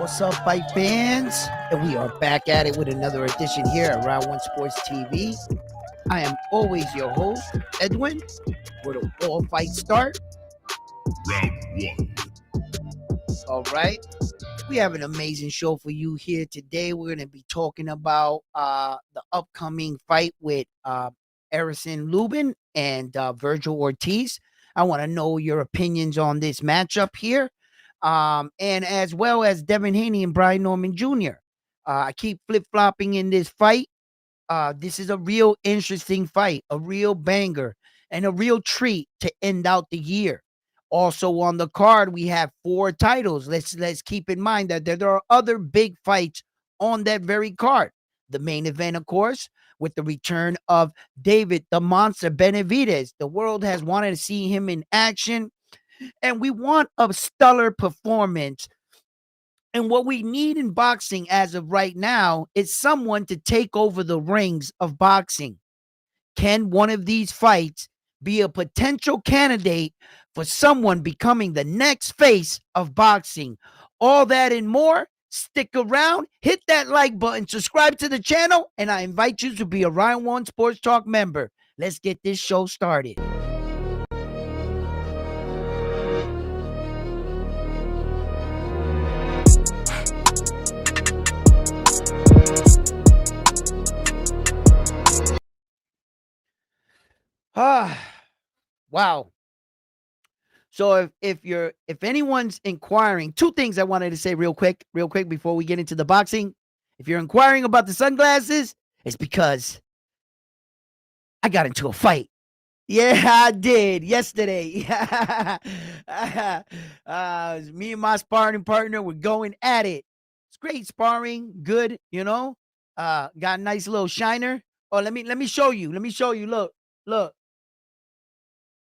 What's up, fight fans? And we are back at it with another edition here at Round One Sports TV. I am always your host, Edwin, where the all fights start. Round one. All right. We have an amazing show for you here today. We're going to be talking about the upcoming fight with Erickson Lubin and Vergil Ortiz. I want to know your opinions on this matchup here. And as well as Devin Haney and Brian Norman Jr. I keep flip-flopping in this fight. This is a real interesting fight, a real banger, and a real treat to end out the year. Also on the card, we have 4 titles. Let's keep in mind that there are other big fights on that very card. The main event, of course, with the return of David the Monster Benavidez. The world has wanted to see him in action, and we want a stellar performance. And what we need in boxing as of right now is someone to take over the rings of boxing. Can one of these fights be a potential candidate for someone becoming the next face of boxing? All that and more. Stick around, hit that like button, subscribe to the channel, and I invite you to be a Round One Sports Talk member. Let's get this show started. Wow. So if anyone's inquiring, 2 things I wanted to say real quick before we get into the boxing. If you're inquiring about the sunglasses, it's because I got into a fight. Yeah, I did yesterday. Me and my sparring partner were going at it. It's great sparring, good, got a nice little shiner. Oh, let me show you. Let me show you. Look.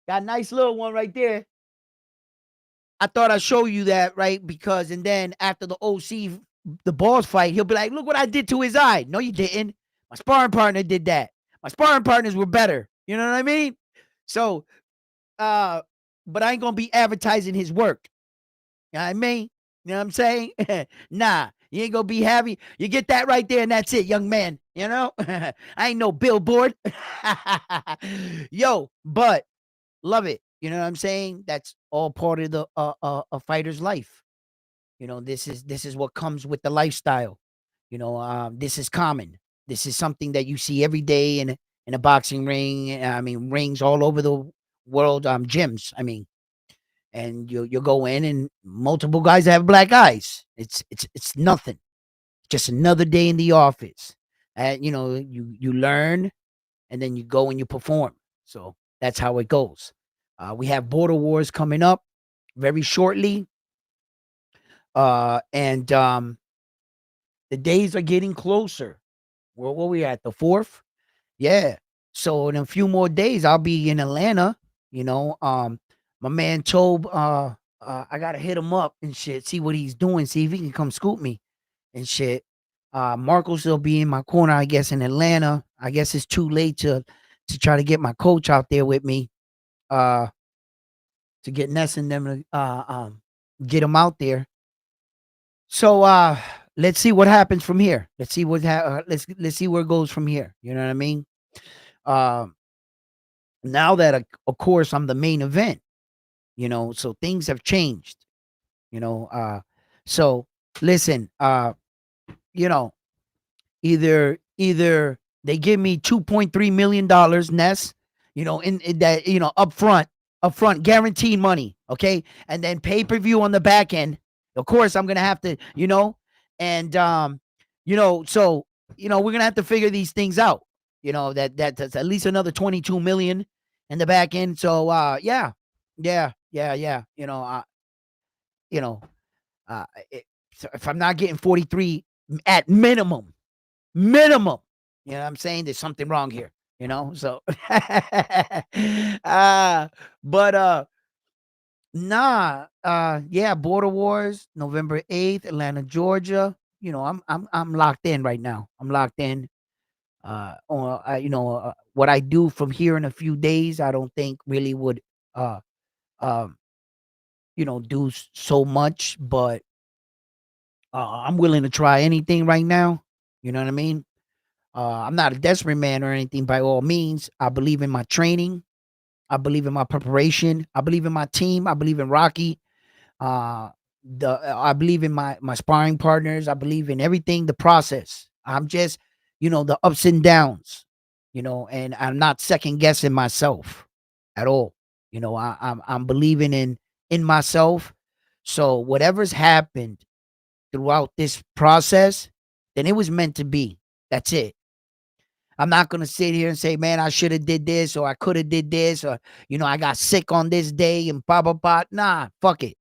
Got a nice little one right there. I thought I'd show you that, right? Because, and then after the OC, the balls fight, he'll be like, look what I did to his eye. No, you didn't. My sparring partner did that. My sparring partners were better. You know what I mean? So, but I ain't going to be advertising his work. You know what I mean? You know what I'm saying? Nah, you ain't going to be happy. You get that right there and that's it, young man. You know? I ain't no billboard. Yo, but love it. You know what I'm saying? That's all part of the a fighter's life. You know, this is what comes with the lifestyle. You know, this is common. This is something that you see every day in a boxing ring. I mean, rings all over the world, gyms. I mean, and you'll go in and multiple guys have black eyes. It's nothing. Just another day in the office. And you know, you learn, and then you go and you perform. So that's how it goes. We have Border Wars coming up very shortly. And the days are getting closer. Where we at? The 4th? Yeah. So in a few more days, I'll be in Atlanta. You know, my man Tobe, I gotta hit him up and shit, see what he's doing, see if he can come scoop me and shit. Marcos will be in my corner, I guess, in Atlanta. I guess it's too late to try to get my coach out there with me. To get Ness and them to get them out there. So let's see what happens from here. Let's see let's see where it goes from here. You know what I mean? Now that of course I'm the main event, you know, so things have changed. You know, so listen, you know, either they give me $2.3 million, Ness, you know, in that, you know, upfront guaranteed money, okay, and then pay-per-view on the back end. Of course, I'm gonna have to, you know, and you know, so you know, we're gonna have to figure these things out. You know, that's at least another 22 million in the back end. So yeah. You know, so if I'm not getting 43 at minimum, you know what I'm saying? There's something wrong here. You know, so but yeah, Border Wars, November 8th, Atlanta, Georgia. You know, I'm locked in right now. I'm locked in. You know, what I do from here in a few days, I don't think really would you know, do so much, but I'm willing to try anything right now. You know what I mean? I'm not a desperate man or anything by all means. I believe in my training. I believe in my preparation. I believe in my team. I believe in Rocky. Uh, I believe in my sparring partners. I believe in everything. The process. I'm just, the ups and downs. And I'm not second guessing myself at all. I'm believing in myself. So whatever's happened throughout this process, then it was meant to be. That's it. I'm not gonna sit here and say, man, I should have did this or I could have did this or I got sick on this day and blah blah blah. Nah, fuck it.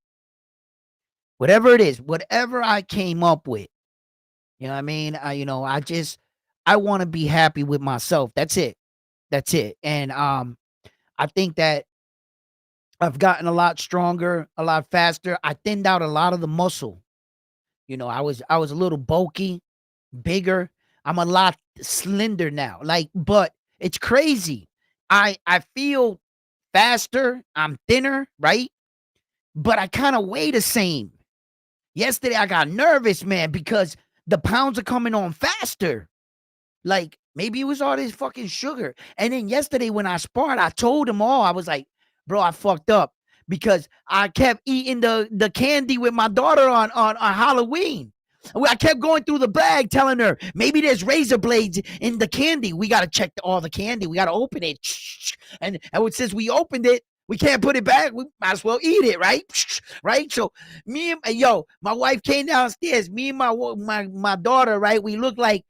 Whatever it is, whatever I came up with, you know what I mean? I want to be happy with myself. That's it. That's it. And I think that I've gotten a lot stronger, a lot faster. I thinned out a lot of the muscle. I was a little bulky, bigger. I'm a lot slender now. But it's crazy. I feel faster. I'm thinner, right? But I kind of weigh the same. Yesterday I got nervous, man, because the pounds are coming on faster. Like maybe it was all this fucking sugar. And then yesterday when I sparred, I told them all, I was like, bro, I fucked up because I kept eating the candy with my daughter on Halloween. I kept going through the bag telling her, maybe there's razor blades in the candy. We got to check all the candy. We got to open it. And since we opened it, we can't put it back. We might as well eat it, right? Right? So my wife came downstairs. Me and my daughter, right? We look like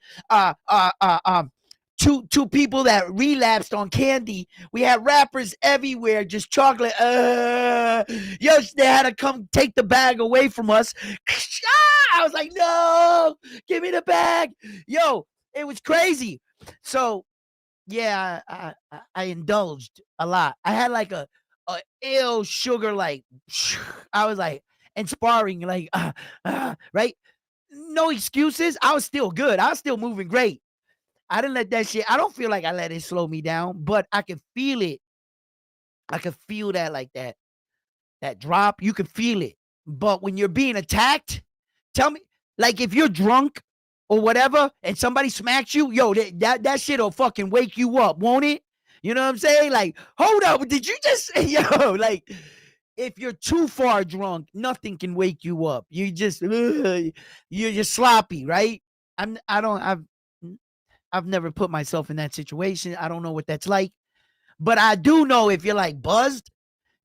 two people that relapsed on candy. We had wrappers everywhere, just chocolate. They had to come take the bag away from us. I was like, no, give me the bag. It was crazy. So yeah, I indulged a lot. I had like a ill sugar, like I was like, and sparring, like right. No excuses. I was still good. I was still moving great. I didn't let that shit. I don't feel like I let it slow me down, but I can feel it. I can feel that, like that drop. You can feel it. But when you're being attacked, tell me, like if you're drunk or whatever, and somebody smacks you, that shit'll fucking wake you up, won't it? You know what I'm saying? Like, hold up, did you just like if you're too far drunk, nothing can wake you up. You just you're just sloppy, right? I've never put myself in that situation. I don't know what that's like. But I do know if you're like buzzed,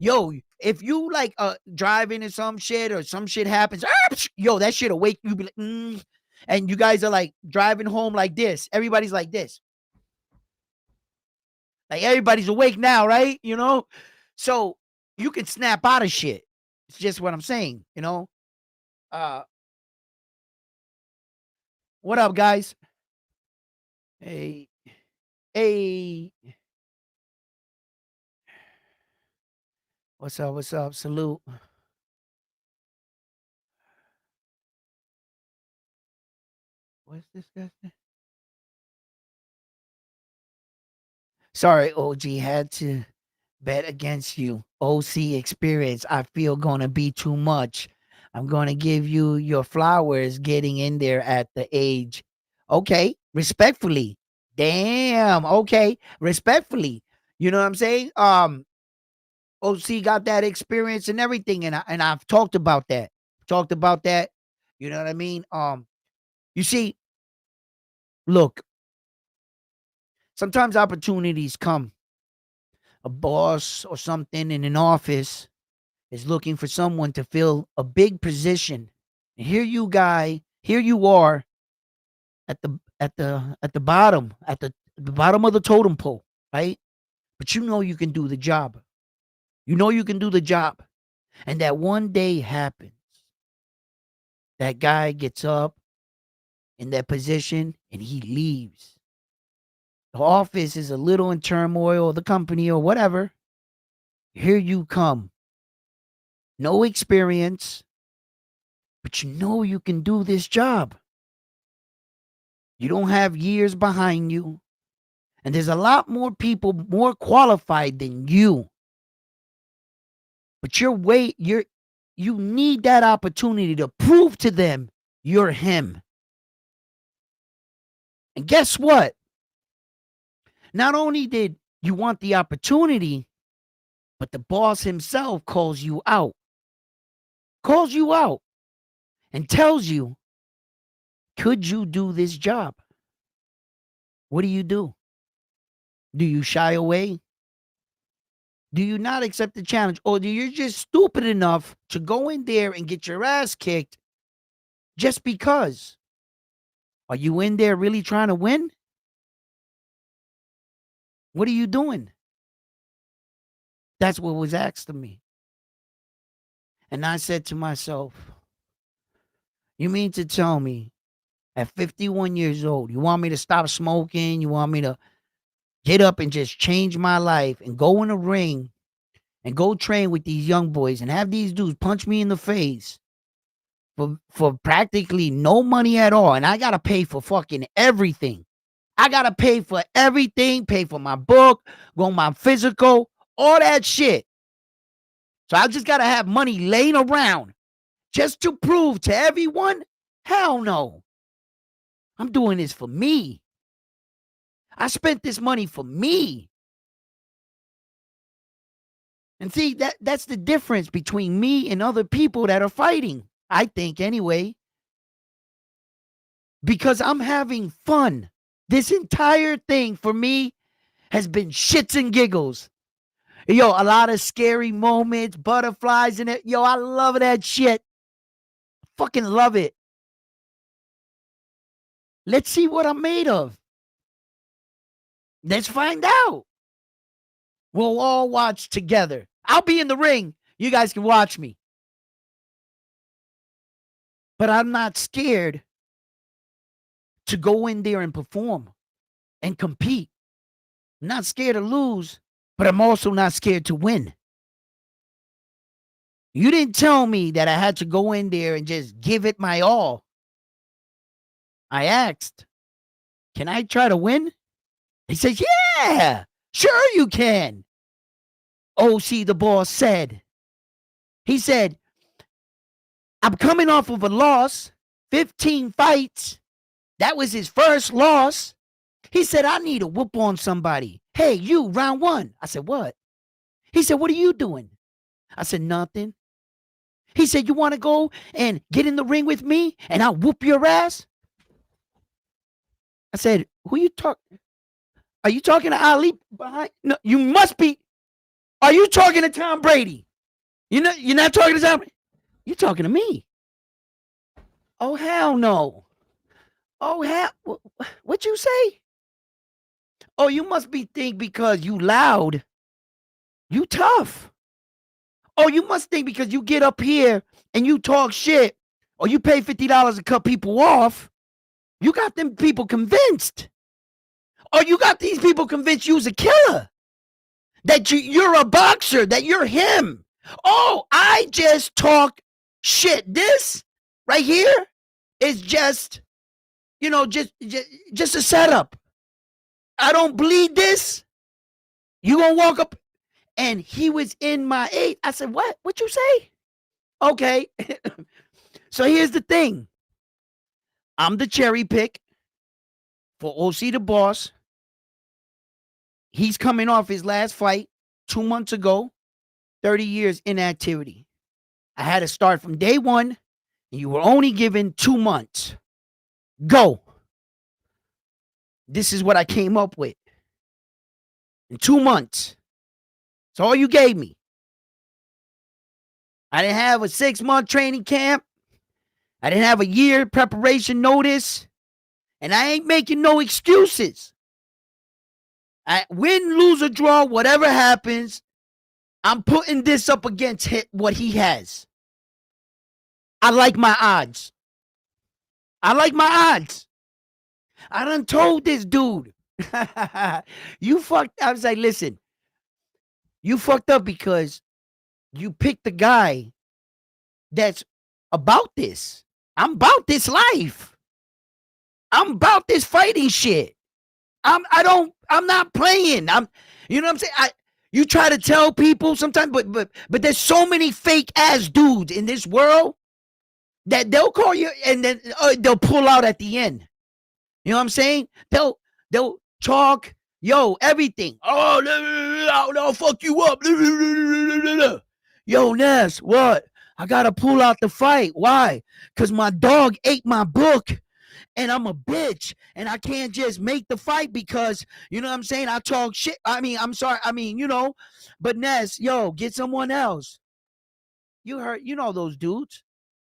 if you like driving in some shit or some shit happens, that shit'll wake you, be like, and you guys are like driving home like this. Everybody's like this. Like everybody's awake now, right? So you can snap out of shit. It's just what I'm saying, What up, guys? Hey, hey. What's up? What's up? Salute. What's this guy's name? Sorry, OG, had to bet against you. OC experience, I feel gonna be too much. I'm gonna give you your flowers getting in there at the age. Okay, respectfully. Damn, okay, respectfully. You know what I'm saying? OC got that experience and everything, and I've talked about that. Talked about that. You know what I mean? You see, look, sometimes opportunities come. A boss or something in an office is looking for someone to fill a big position. And here you are at the bottom, the bottom of the totem pole, right? But you know you can do the job. You know you can do the job. And that one day happens. That guy gets up in that position and he leaves. The office is a little in turmoil, the company or whatever. Here you come. No experience, but you know you can do this job. You don't have years behind you. And there's a lot more people more qualified than you. But you need that opportunity to prove to them You're him. And guess what? Not only did you want the opportunity, but the boss himself calls you out. Calls you out and tells you, could you do this job? What do you do? Do you shy away? Do you not accept the challenge? Or do you just stupid enough to go in there and get your ass kicked just because? Are you in there really trying to win? What are you doing? That's what was asked of me. And I said to myself, you mean to tell me at 51 years old, you want me to stop smoking? You want me to get up and just change my life and go in a ring and go train with these young boys and have these dudes punch me in the face for practically no money at all? And I got to pay for fucking everything. I got to pay for everything, pay for my book, go my physical, all that shit. So I just got to have money laying around just to prove to everyone? Hell no. I'm doing this for me. I spent this money for me. And see, that's the difference between me and other people that are fighting, I think anyway. Because I'm having fun. This entire thing for me has been shits and giggles. Yo, a lot of scary moments, butterflies in it. Yo, I love that shit. Fucking love it. Let's see what I'm made of. Let's find out. We'll all watch together. I'll be in the ring. You guys can watch me. But I'm not scared to go in there and perform and compete. I'm not scared to lose, but I'm also not scared to win. You didn't tell me that I had to go in there and just give it my all. I asked, can I try to win? He says, yeah, sure you can. OC, the boss, said. He said, I'm coming off of a loss, 15 fights. That was his first loss. He said, I need a whoop on somebody. Hey, you, round one. I said, what? He said, what are you doing? I said, nothing. He said, you want to go and get in the ring with me and I'll whoop your ass? I said, who you talking? Are you talking to Ali behind? No, you must be. Are you talking to Tom Brady? You're not talking to Tom Brady. You're talking to me. Oh, hell no. Oh, hell. What'd you say? Oh, you must be think because you loud. You tough. Oh, you must think because you get up here and you talk shit or you pay $50 to cut people off. You got them people convinced. Or you got these people convinced you's a killer. That you're a boxer, that you're him. Oh, I just talk shit. This right here is just, just a setup. I don't bleed this. You gonna walk up. And he was in my eight. I said, what? What you say? Okay. So here's the thing. I'm the cherry pick for OC the boss. He's coming off his last fight 2 months ago, 30 years inactivity. I had to start from day one, and you were only given 2 months. Go. This is what I came up with. In 2 months. That's all you gave me. I didn't have a 6-month training camp. I didn't have a year preparation notice. And I ain't making no excuses. I win, lose, or draw, whatever happens, I'm putting this up against what he has. I like my odds. I like my odds. I done told this dude. You fucked. I was like, listen. You fucked up because you picked the guy that's about this. I'm about this life. I'm about this fighting shit. I'm not playing. You know what I'm saying? You try to tell people sometimes, but there's so many fake ass dudes in this world that they'll call you and then they'll pull out at the end. You know what I'm saying? They'll talk, yo, everything. Oh, I'll fuck you up. Yo, Ness, what? I gotta pull out the fight. Why? Because my dog ate my book and I'm a bitch and I can't just make the fight because, you know what I'm saying? I talk shit. I mean, I'm sorry. I mean, but Ness, yo, get someone else. You heard, those dudes.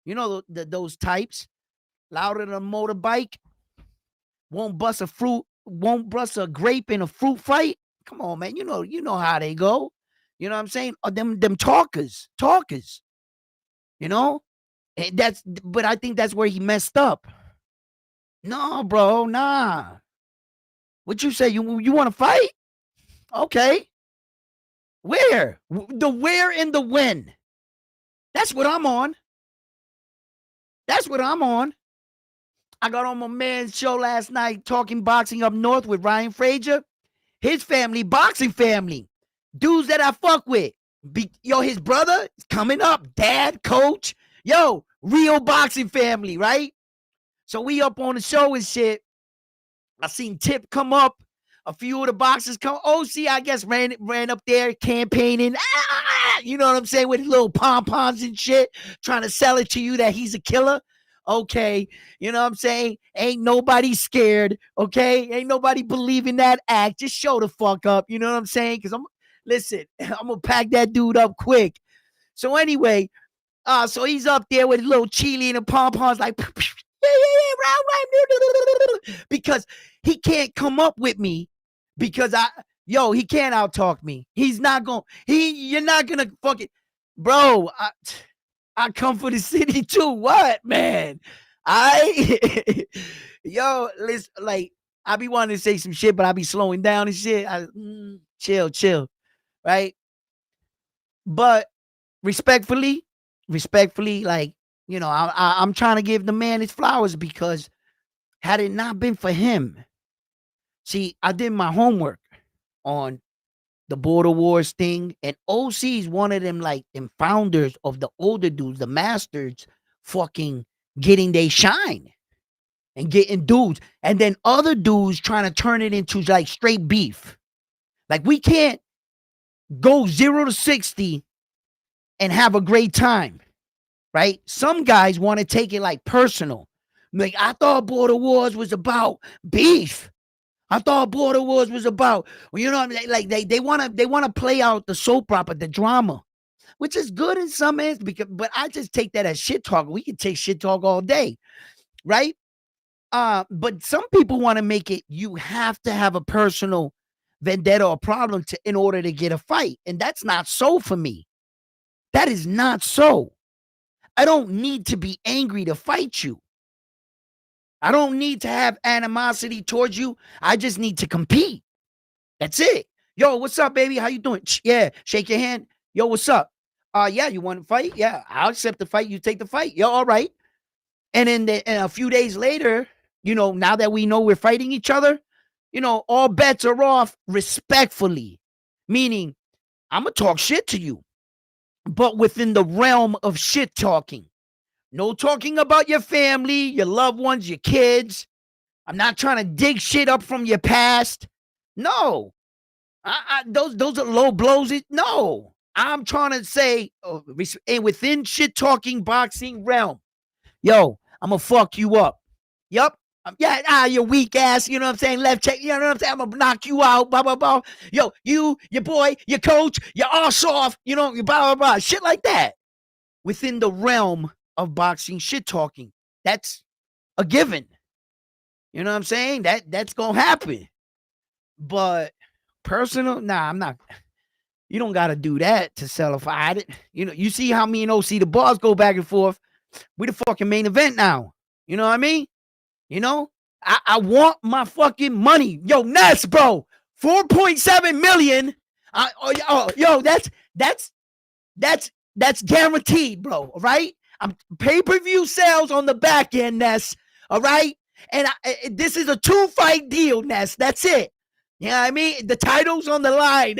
You know those types. Louder than a motorbike. Won't bust a grape in a fruit fight. Come on, man. You know how they go. You know what I'm saying? Them talkers. You know? And but I think that's where he messed up. No, bro, nah. What you say? You want to fight? Okay. Where? The where and the when. That's what I'm on. I got on my man's show last night talking boxing up north with Ryan Frazier. His family, boxing family. Dudes that I fuck with. His brother is coming up. Dad, coach. Yo, real boxing family, right? So we up on the show and shit. I seen Tip come up. A few of the boxers come. OC, I guess, ran up there campaigning. You know what I'm saying? With his little pom-poms and shit. Trying to sell it to you that he's a killer. Okay. You know what I'm saying? Ain't nobody scared. Okay. Ain't nobody believing that act. Just show the fuck up. You know what I'm saying? Because I'm going to pack that dude up quick. So anyway, so he's up there with his little chili and the pom-poms like, right. Because he can't come up with me because he can't out-talk me. He's not going, you're not going to fucking, bro, I come for the city too. What, man? Listen, like, I be wanting to say some shit, but I be slowing down and shit. Chill, right? But respectfully, like, I'm trying to give the man his flowers because had it not been for him, see, I did my homework on the border wars thing, and OC is one of them, like, them founders of the older dudes, the masters, fucking getting they shine and getting dudes, and then other dudes trying to turn it into like straight beef. Like, we can't go 0 to 60 and have a great time, right? Some guys want to take it like personal. Like, I thought border wars was about beef. I thought border wars was about, like they want to play out the soap opera, the drama, which is good in some ends, but I just take that as shit talk. We can take shit talk all day, right? But some people want to make it, you have to have a personal vendetta or problem in order to get a fight. And that's not so for me. That is not so. I don't need to be angry to fight you. I don't need to have animosity towards you. I just need to compete. That's it. Yo, what's up, baby? How you doing? Yeah, shake your hand. Yo, what's up? Yeah, you want to fight? Yeah, I'll accept the fight. You take the fight. Yo, all right. And then and a few days later, now that we know we're fighting each other, all bets are off respectfully. Meaning, I'm going to talk shit to you, but within the realm of shit talking. No talking about your family, your loved ones, your kids. I'm not trying to dig shit up from your past. No. Those are low blows. No. I'm trying to say, within shit talking boxing realm, yo, I'm going to fuck you up. Yup. Yeah, you weak ass, you know what I'm saying? Left check, you know what I'm saying? I'm gonna knock you out, blah, blah, blah. Yo, you, your boy, your coach, your arse off, blah, blah, blah. Shit like that. Within the realm of boxing shit talking. That's a given. You know what I'm saying? That's gonna happen. But personal, nah, I'm not. You don't gotta do that to sell a fight. You see how me and OC the bars go back and forth. We the fucking main event now. You know what I mean? I want my fucking money. Yo, Ness, bro. 4.7 million. Yo, that's guaranteed, bro. All right. I'm pay-per-view sales on the back end, Ness. All right. And this is a 2-fight deal, Ness. That's it. You know what I mean? The title's on the line.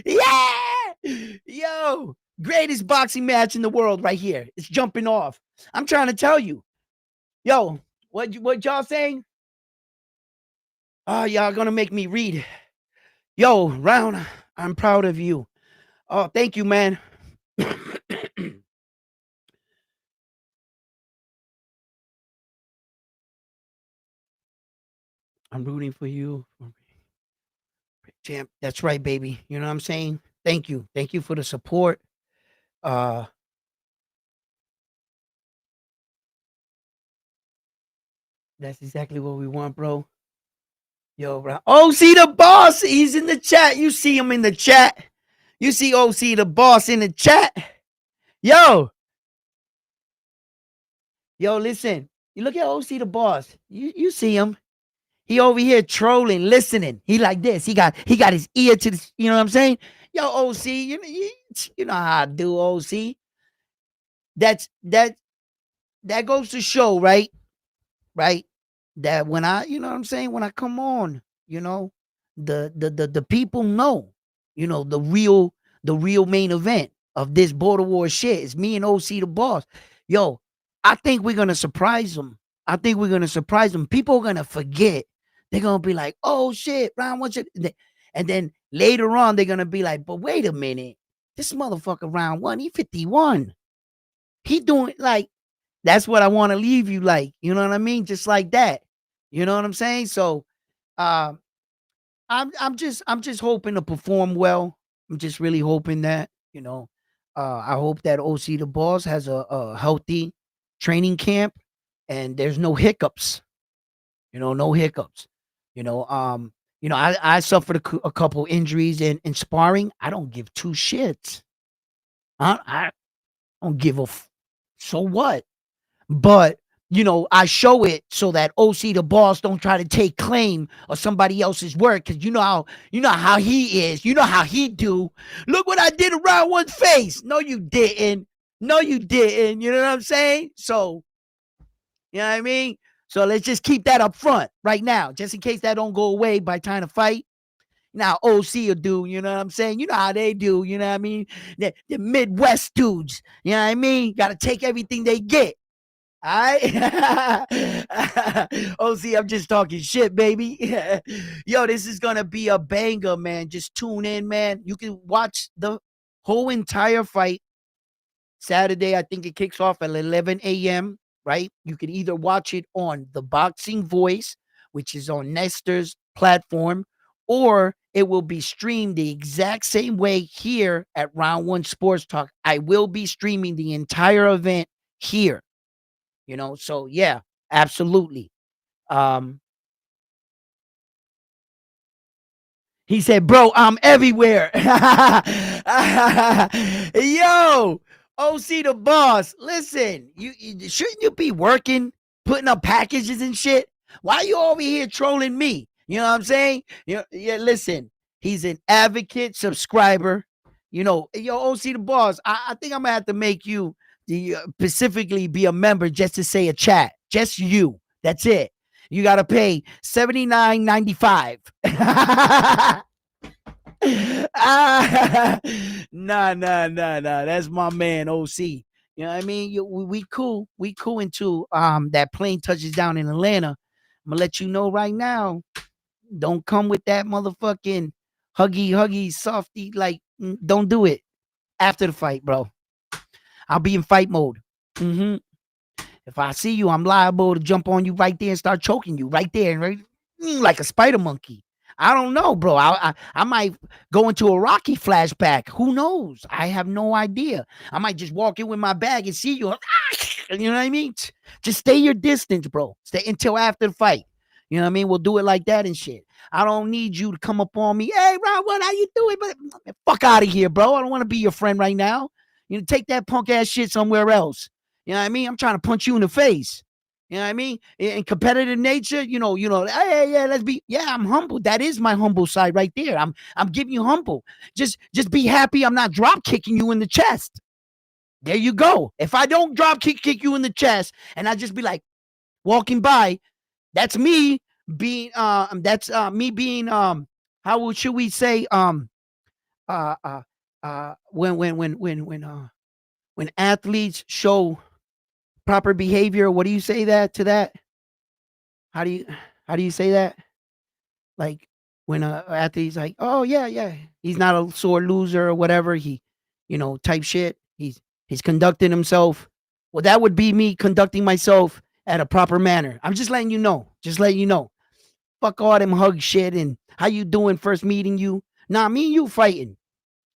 Yeah. Yo. Greatest boxing match in the world right here. It's jumping off. I'm trying to tell you. Yo, what y'all saying? Oh, y'all gonna make me read. Yo, Round, I'm proud of you. Oh, thank you, man. I'm rooting for you. Champ, that's right, baby. You know what I'm saying? Thank you. Thank you for the support. Uh that's exactly what we want, bro. Yo, bro. OC the boss. He's in the chat. You see him in the chat. You see OC the boss in the chat. Yo. Yo, listen. You look at OC the boss. You see him. He over here trolling, listening. He like this. He got his ear to the, you know what I'm saying? Yo, OC, you know how I do, OC. That's that goes to show, right? Right? That when I, you know what I'm saying, when I come on, you know, the people know, you know, the real main event of this border war shit is me and OC the boss. Yo, I think we're gonna surprise them. I think we're gonna surprise them. People are gonna forget. They're gonna be like, oh shit, round one shit. And then later on, they're gonna be like, but wait a minute, this motherfucker round one, he 51. He doing like that's what I want to leave you like, you know what I mean? Just like that. You know what I'm saying? So um I'm just hoping to perform well. I'm just really hoping that, you know, I hope that OC the boss has a healthy training camp and there's no hiccups, you know, no hiccups. You know, I suffered a couple injuries in sparring. I don't give two shits. I don't give so what? But you know, I show it so that OC the boss don't try to take claim of somebody else's work because you know how he is, you know how he do. Look what I did around one's face. No, you didn't. No, you didn't. You know what I'm saying? So you know what I mean. So let's just keep that up front right now, just in case that don't go away by time to fight. Now OC will do, you know what I'm saying? You know how they do, you know what I mean? The Midwest dudes, you know what I mean? Got to take everything they get. All right. OC, I'm just talking shit, baby. Yo, this is going to be a banger, man. Just tune in, man. You can watch the whole entire fight Saturday. I think it kicks off at 11 a.m., right? You can either watch it on The Boxing Voice, which is on Nestor's platform, or it will be streamed the exact same way here at Round One Sports Talk. I will be streaming the entire event here. You know, so yeah, absolutely. Um, he said, "Bro, I'm everywhere." Yo, OC the boss. Listen, you shouldn't you be working, putting up packages and shit? Why are you over here trolling me? You know what I'm saying? Yeah. Listen, he's an advocate subscriber. You know, yo, OC the boss. I think I'm gonna have to make you specifically be a member just to say a chat. Just you. That's it. You gotta pay $79.95. Nah. That's my man, OC. You know what I mean? We cool. We cool until that plane touches down in Atlanta. I'm gonna let you know right now. Don't come with that motherfucking huggy softy. Like, don't do it after the fight, bro. I'll be in fight mode. Mm-hmm. If I see you, I'm liable to jump on you right there and start choking you right there, right, like a spider monkey. I don't know, bro. I might go into a Rocky flashback. Who knows? I have no idea. I might just walk in with my bag and see you. You know what I mean? Just stay your distance, bro. Stay until after the fight. You know what I mean? We'll do it like that and shit. I don't need you to come up on me. Hey, Rob, what? How you doing? But fuck out of here, bro. I don't want to be your friend right now. You know, take that punk ass shit somewhere else. You know what I mean? I'm trying to punch you in the face. You know what I mean? In competitive nature, hey, yeah, let's be, yeah, I'm humble. That is my humble side right there. I'm giving you humble. Just be happy I'm not drop kicking you in the chest. There you go. If I don't drop kick you in the chest and I just be like walking by, that's me being how should we say uh uh when athletes show proper behavior, what do you say that to that? How do you how do you say that? Like when a athlete's like, "Oh yeah, yeah, he's not a sore loser or whatever." Type shit. He's conducting himself. Well, that would be me conducting myself at a proper manner. I'm just letting you know. Just letting you know. Fuck all them hug shit and how you doing first meeting you. Nah, me and you fighting.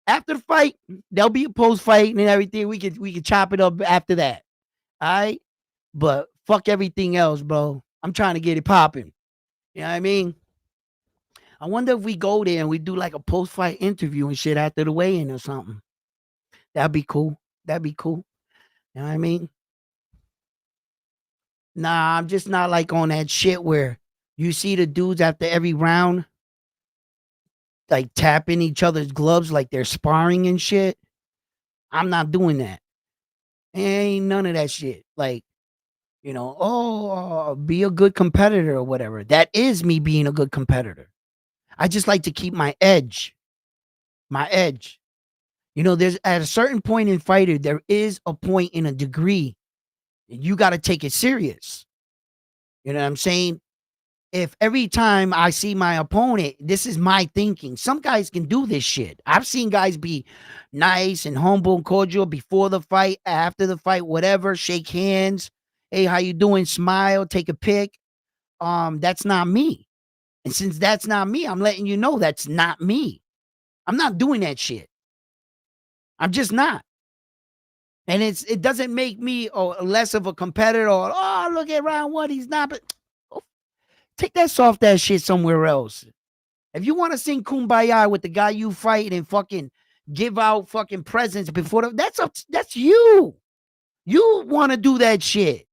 After the fight, there'll be a post fight and everything. We could chop it up after that. All right. But fuck everything else, bro. I'm trying to get it popping. You know what I mean? I wonder if we go there and we do like a post fight interview and shit after the weigh in or something. That'd be cool. That'd be cool. You know what I mean? Nah, I'm just not like on that shit where you see the dudes after every round like tapping each other's gloves like they're sparring and shit. I'm not doing that. Ain't none of that shit. Like, be a good competitor or whatever. That is me being a good competitor. I just like to keep my edge. My edge. There's at a certain point in fighter, there is a point in a degree. You got to take it serious. You know what I'm saying? If every time I see my opponent, this is my thinking. Some guys can do this shit. I've seen guys be nice and humble and cordial before the fight, after the fight, whatever, shake hands. Hey, how you doing? Smile, take a pic. That's not me. And since that's not me, I'm letting you know that's not me. I'm not doing that shit. I'm just not. And it doesn't make me less of a competitor or, oh, look at round one, he's not. But take that soft ass shit somewhere else. If you want to sing Kumbaya with the guy you fight and fucking give out fucking presents before that's you. You want to do that shit.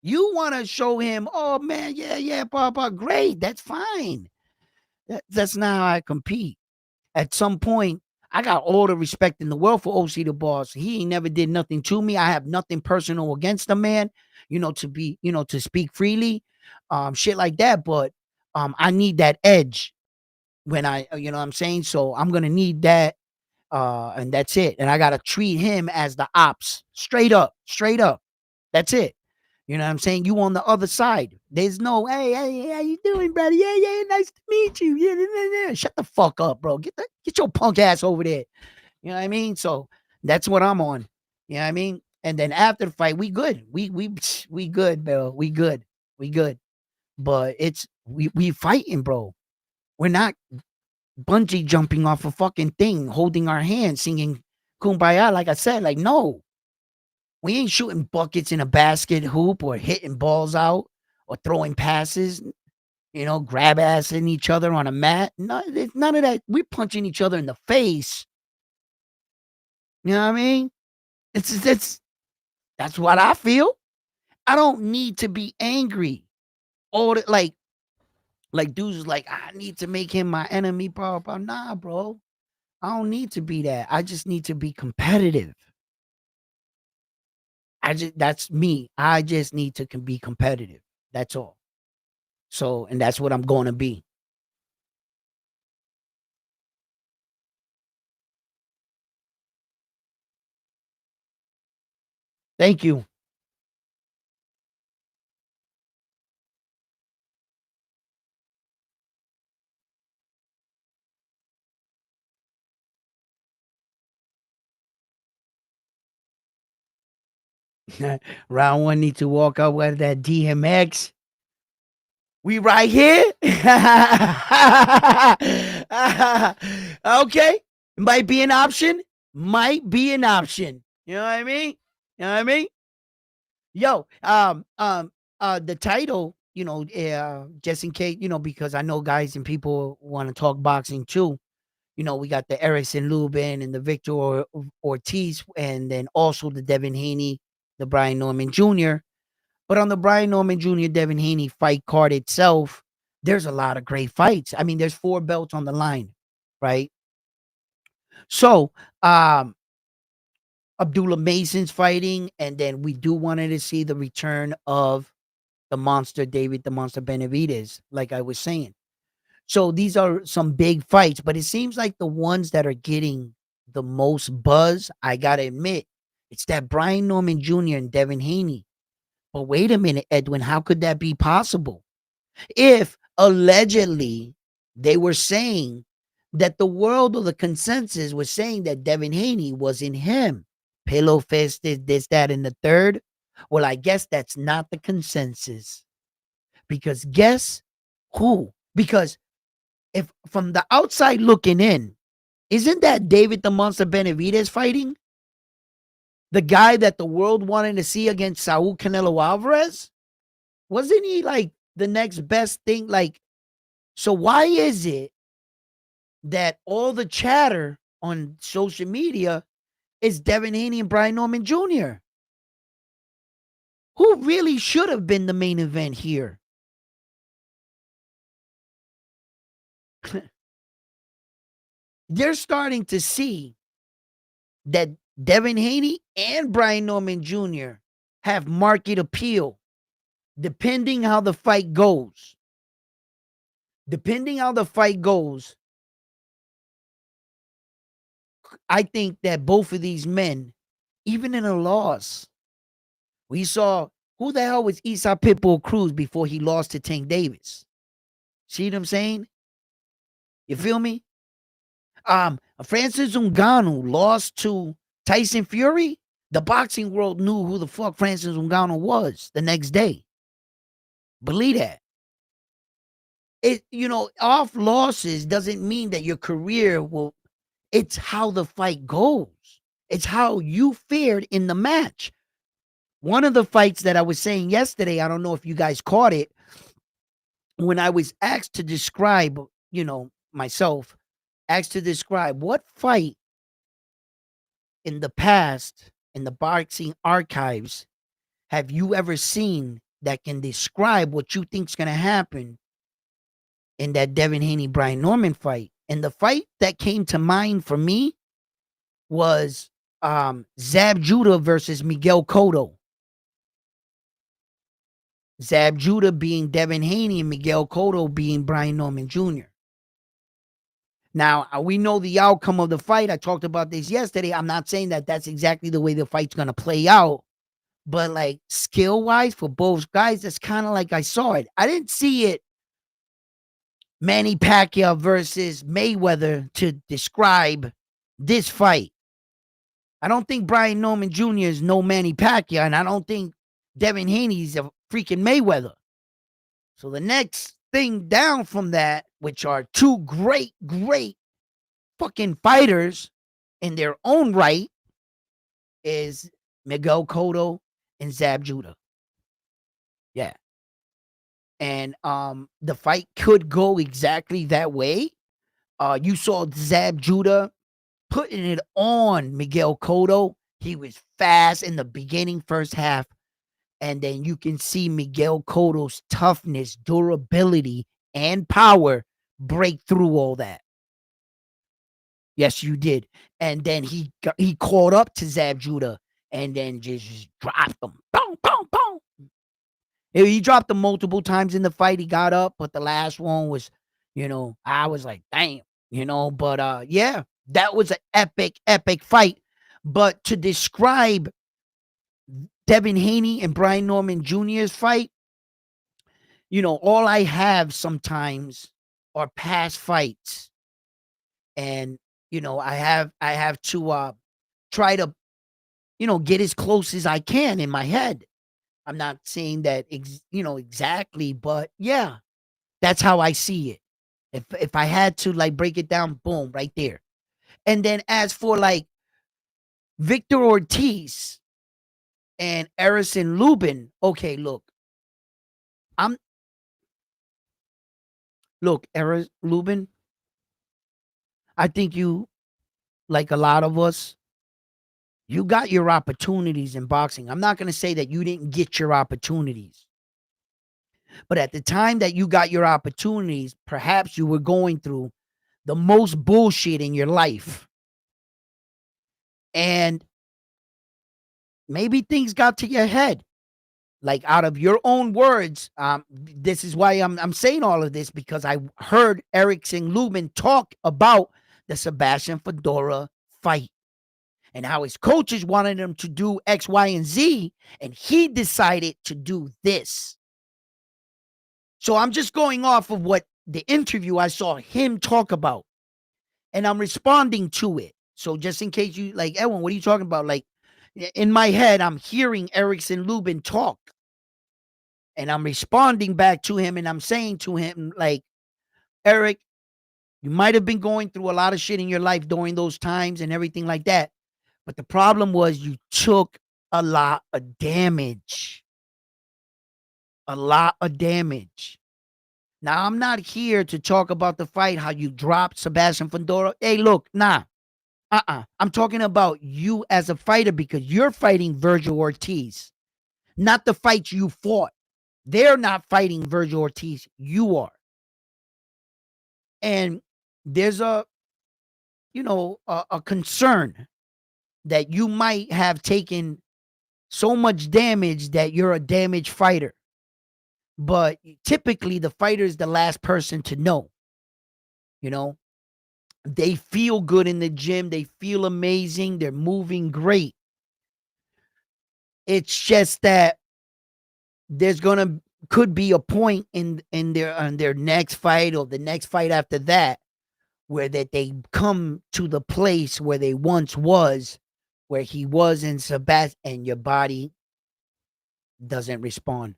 You want to show him, oh man, yeah, Papa, great. That's fine. That's not how I compete. At some point, I got all the respect in the world for OC the boss. He ain't never did nothing to me. I have nothing personal against the man, to speak freely, shit like that. But I need that edge when you know what I'm saying? So I'm gonna need that, and that's it. And I gotta treat him as the ops. Straight up, straight up. That's it. You know what I'm saying? You on the other side. There's no, hey, how you doing, buddy? Yeah, nice to meet you. Yeah. Shut the fuck up, bro. Get your punk ass over there. You know what I mean? So that's what I'm on. You know what I mean? And then after the fight, we good. We good, bro. We good. We good. But we fighting, bro. We're not bungee jumping off a fucking thing, holding our hands, singing Kumbaya. Like I said, like, no. We ain't shooting buckets in a basket hoop or hitting balls out or throwing passes, grab assing each other on a mat. None of that. We're punching each other in the face. You know what I mean? That's what I feel. I don't need to be angry. All the, like dudes is like, I need to make him my enemy, bro. Nah, bro. I don't need to be that. I just need to be competitive. That's me. I just need to be competitive. That's all. So, and that's what I'm going to be. Thank you. Round one need to walk out with that DMX. We right here. Okay. Might be an option. Might be an option. You know what I mean? You know what I mean? Yo, the title, just in case, because I know guys and people want to talk boxing too. We got the Erickson Lubin and the Victor Ortiz, and then also the Devin Haney, the Brian Norman Jr. But on the Brian Norman Jr. Devin Haney fight card itself, there's a lot of great fights. I mean, there's 4 belts on the line, right? So, Abdullah Mason's fighting, and then we do wanted to see the return of the monster David the Monster Benavidez, like I was saying. So these are some big fights, but it seems like the ones that are getting the most buzz, I gotta admit, it's that Brian Norman Jr. and Devin Haney. But wait a minute, Edwin, how could that be possible? If allegedly they were saying that the world or the consensus was saying that Devin Haney wasn't him, pillow fisted, this, that, and the third. Well, I guess that's not the consensus. Because guess who? Because if from the outside looking in, isn't that David the Monster Benavidez fighting? The guy that the world wanted to see against Saul Canelo Alvarez? Wasn't he like the next best thing? Like, so why is it that all the chatter on social media is Devin Haney and Brian Norman Jr.? Who really should have been the main event here? They're starting to see that Devin Haney and Brian Norman Jr. have market appeal depending how the fight goes. Depending how the fight goes, I think that both of these men, even in a loss, we saw who the hell was Esau Pitbull Cruz before he lost to Tank Davis. See what I'm saying? You feel me? Francis Ngannou lost to Tyson Fury. The boxing world knew who the fuck Francis Ngannou was the next day. Believe that. It, off losses doesn't mean that your career will. It's how the fight goes. It's how you fared in the match. One of the fights that I was saying yesterday, I don't know if you guys caught it, when I was asked to describe, myself, asked to describe what fight in the past, in the boxing archives, have you ever seen that can describe what you think's going to happen in that Devin Haney Brian Norman fight? And the fight that came to mind for me was Zab Judah versus Miguel Cotto. Zab Judah being Devin Haney and Miguel Cotto being Brian Norman Jr. Now, we know the outcome of the fight. I talked about this yesterday. I'm not saying that that's exactly the way the fight's going to play out. But like skill-wise for both guys, that's kind of like I saw it. I didn't see it Manny Pacquiao versus Mayweather to describe this fight. I don't think Brian Norman Jr. is no Manny Pacquiao, and I don't think Devin Haney's a freaking Mayweather. So the next thing down from that, which are two great fucking fighters in their own right, is Miguel Cotto and Zab Judah. Yeah. And the fight could go exactly that way. You saw Zab Judah putting it on Miguel Cotto. He was fast in the beginning, first half. And then you can see Miguel Cotto's toughness, durability, and power break through all that. Yes, you did. And then he caught up to Zab Judah and then just dropped him. Boom, boom, boom. He dropped him multiple times in the fight. He got up, but the last one was, I was like, damn, but yeah, that was an epic fight. But to describe Devin Haney and Brian Norman Jr.'s fight, all I have sometimes are past fights. And, I have to try to, get as close as I can in my head. I'm not saying that, exactly, but yeah, that's how I see it. If I had to like break it down, boom, right there. And then as for like Victor Ortiz and Erickson Lubin, okay, look, Lubin, I think you, like a lot of us, you got your opportunities in boxing. I'm not going to say that you didn't get your opportunities. But at the time that you got your opportunities, perhaps you were going through the most bullshit in your life. And maybe things got to your head. Like out of your own words, this is why I'm saying all of this, because I heard Erickson Lubin talk about the Sebastian Fedora fight, and how his coaches wanted him to do X, Y, and Z, and he decided to do this. So I'm just going off of what the interview I saw him talk about, and I'm responding to it. So just in case you like, Edwin, what are you talking about? Like, in my head, I'm hearing Erickson Lubin talk, and I'm responding back to him, and I'm saying to him, like, Eric, you might have been going through a lot of shit in your life during those times and everything like that. But the problem was you took a lot of damage. A lot of damage. Now, I'm not here to talk about the fight, how you dropped Sebastian Fundora. Hey, look, nah. I'm talking about you as a fighter, because you're fighting Vergil Ortiz, not the fight you fought. They're not fighting Vergil Ortiz. You are. And there's a concern that you might have taken so much damage that you're a damaged fighter. But typically the fighter is the last person to know. They feel good in the gym. They feel amazing. They're moving great. It's just that could be a point in their next fight or the next fight after that where that they come to the place where they once was, where he was in Sebastian, and your body doesn't respond.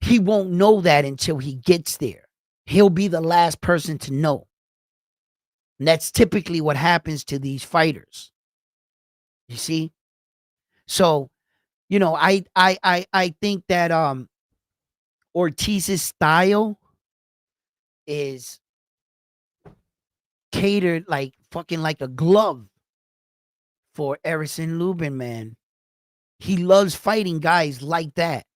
He won't know that until he gets there. He'll be the last person to know. And that's typically what happens to these fighters. You see? So, I think that Ortiz's style is catered like fucking like a glove for Erickson Lubin, man. He loves fighting guys like that.